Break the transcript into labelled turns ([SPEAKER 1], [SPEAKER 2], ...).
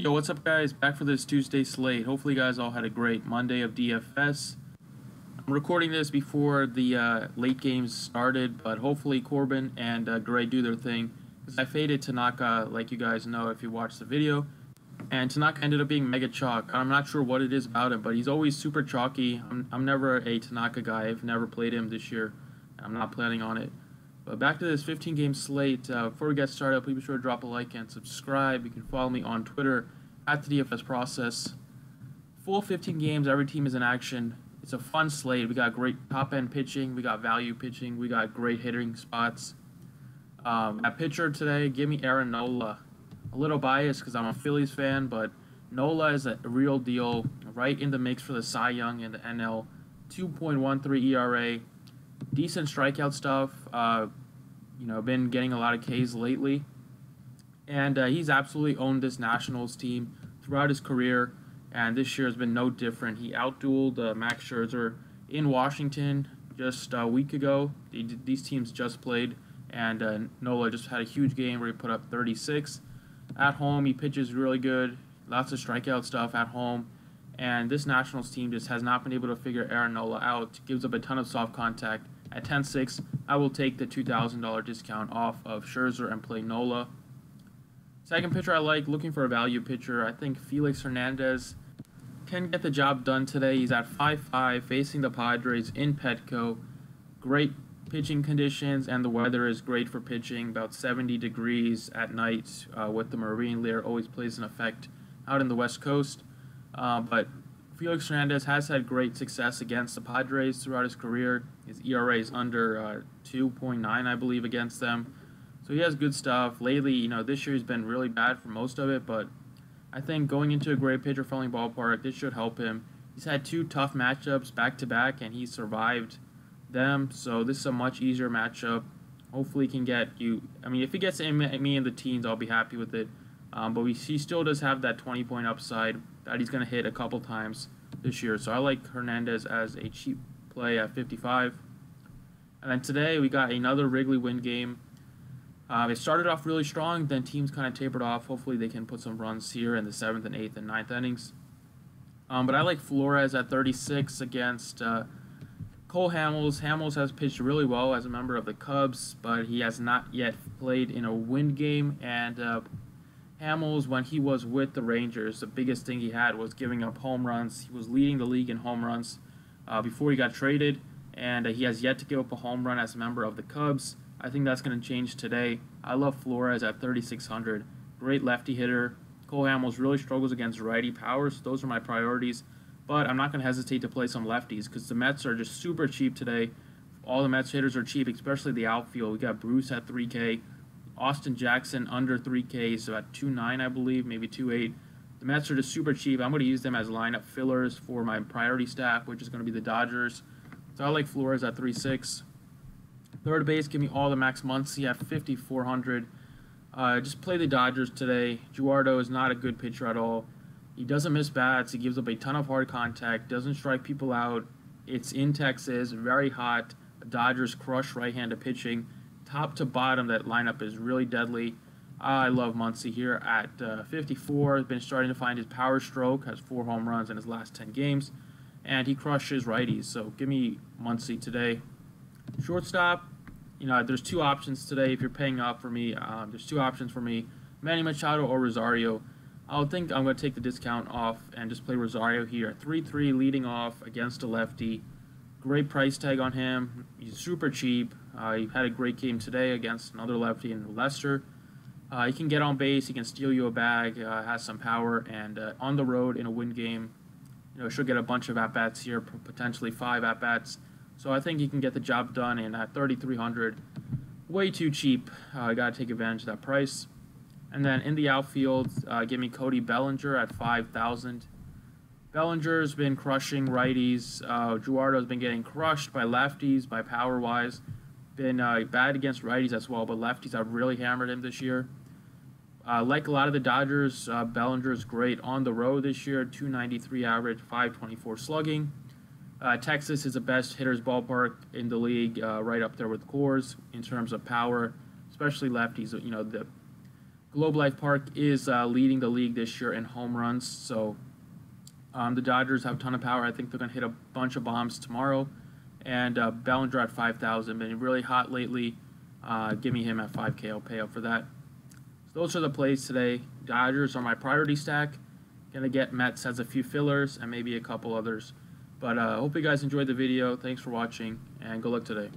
[SPEAKER 1] Yo, what's up, guys? Back for this Tuesday slate. Hopefully, you guys all had a great Monday of DFS. I'm recording this before the late games started, but hopefully Corbin and Gray do their thing. Because I faded Tanaka, like you guys know if you watched the video. And Tanaka ended up being mega chalk. I'm not sure what it is about him, but he's always super chalky. I'm never a Tanaka guy. I've never played him this year. I'm not planning on it. But back to this 15-game slate. Before we get started, please be sure to drop a like and subscribe. You can follow me on Twitter at the DFS Process. Full 15 games, every team is in action. It's a fun slate. We got great top-end pitching. We got value pitching. We got great hitting spots. At pitcher today, give me Aaron Nola. A little biased because I'm a Phillies fan, but Nola is a real deal. Right in the mix for the Cy Young in the NL. 2.13 ERA. Decent strikeout stuff. Been getting a lot of Ks lately. And he's absolutely owned this Nationals team throughout his career. And this year has been no different. He outdueled Max Scherzer in Washington just a week ago. These teams just played. And Nola just had a huge game where he put up 36. At home, he pitches really good. Lots of strikeout stuff at home. And this Nationals team just has not been able to figure Aaron Nola out. Gives up a ton of soft contact. At 10-6, I will take the $2,000 discount off of Scherzer and play Nola. Second pitcher I like, looking for a value pitcher. I think Felix Hernandez can get the job done today. He's at 5-5, facing the Padres in Petco. Great pitching conditions, and the weather is great for pitching. About 70 degrees at night with the marine layer always plays an effect out in the West Coast. But Felix Hernandez has had great success against the Padres throughout his career. His ERA is under 2.9, I believe, against them. So he has good stuff. Lately, this year he's been really bad for most of it, but I think going into a great pitcher-friendly ballpark, this should help him. He's had two tough matchups back-to-back, and he survived them, so this is a much easier matchup. Hopefully he can get you. If he gets me in the teens, I'll be happy with it. But he still does have that 20-point upside that he's going to hit a couple times this year. So I like Hernandez as a cheap play at 55. And then today we got another Wrigley win game. It started off really strong, then teams kind of tapered off. Hopefully they can put some runs here in the 7th and 8th and 9th innings. But I like Flores at 36 against Cole Hamels. Hamels has pitched really well as a member of the Cubs, but he has not yet played in a win game. And Hamels, when he was with the Rangers, the biggest thing he had was giving up home runs. He was leading the league in home runs before he got traded, and he has yet to give up a home run as a member of the Cubs. I think that's going to change today. I love Flores at 3,600. Great lefty hitter. Cole Hamels really struggles against righty powers. Those are my priorities, but I'm not going to hesitate to play some lefties because the Mets are just super cheap today. All the Mets hitters are cheap, especially the outfield. We got Bruce at 3K. Austin Jackson under 3K, so at 2.9, I believe, maybe 2.8. The Mets are just super cheap. I'm going to use them as lineup fillers for my priority stack, which is going to be the Dodgers. So I like Flores at 3.6. Third base, give me all the Max Muncy at 5,400. Just play the Dodgers today. Guardo is not a good pitcher at all. He doesn't miss bats. He gives up a ton of hard contact, doesn't strike people out. It's in Texas, very hot. The Dodgers crush right-handed pitching. Top to bottom, that lineup is really deadly. I love Muncy here at 54. He's been starting to find his power stroke. Has 4 home runs in his last 10 games. And he crushes righties. So give me Muncy today. Shortstop, there's 2 options today if you're paying up for me. There's 2 options for me. Manny Machado or Rosario. I think I'm going to take the discount off and just play Rosario here at 3-3 leading off against a lefty. Great price tag on him. He's super cheap. He had a great game today against another lefty in Leicester. He can get on base. He can steal you a bag. Has some power. And on the road in a win game, should get a bunch of at-bats here, potentially 5 at-bats. So I think he can get the job done. And at 3,300, way too cheap. I got to take advantage of that price. And then in the outfield, give me Cody Bellinger at 5,000. Bellinger's been crushing righties. Guardo's been getting crushed by lefties, by power-wise. Been bad against righties as well, but lefties have really hammered him this year. Like a lot of the Dodgers, Bellinger's great on the road this year. 293 average, 524 slugging. Texas is the best hitter's ballpark in the league, right up there with Coors in terms of power, especially lefties. Globe Life Park is leading the league this year in home runs, so the Dodgers have a ton of power. I think they're going to hit a bunch of bombs tomorrow. And Bellinger at 5,000, been really hot lately. Give me him at 5K. I'll pay up for that. So those are the plays today. Dodgers are my priority stack. Gonna get Mets as a few fillers and maybe a couple others. But hope you guys enjoyed the video. Thanks for watching, and good luck today.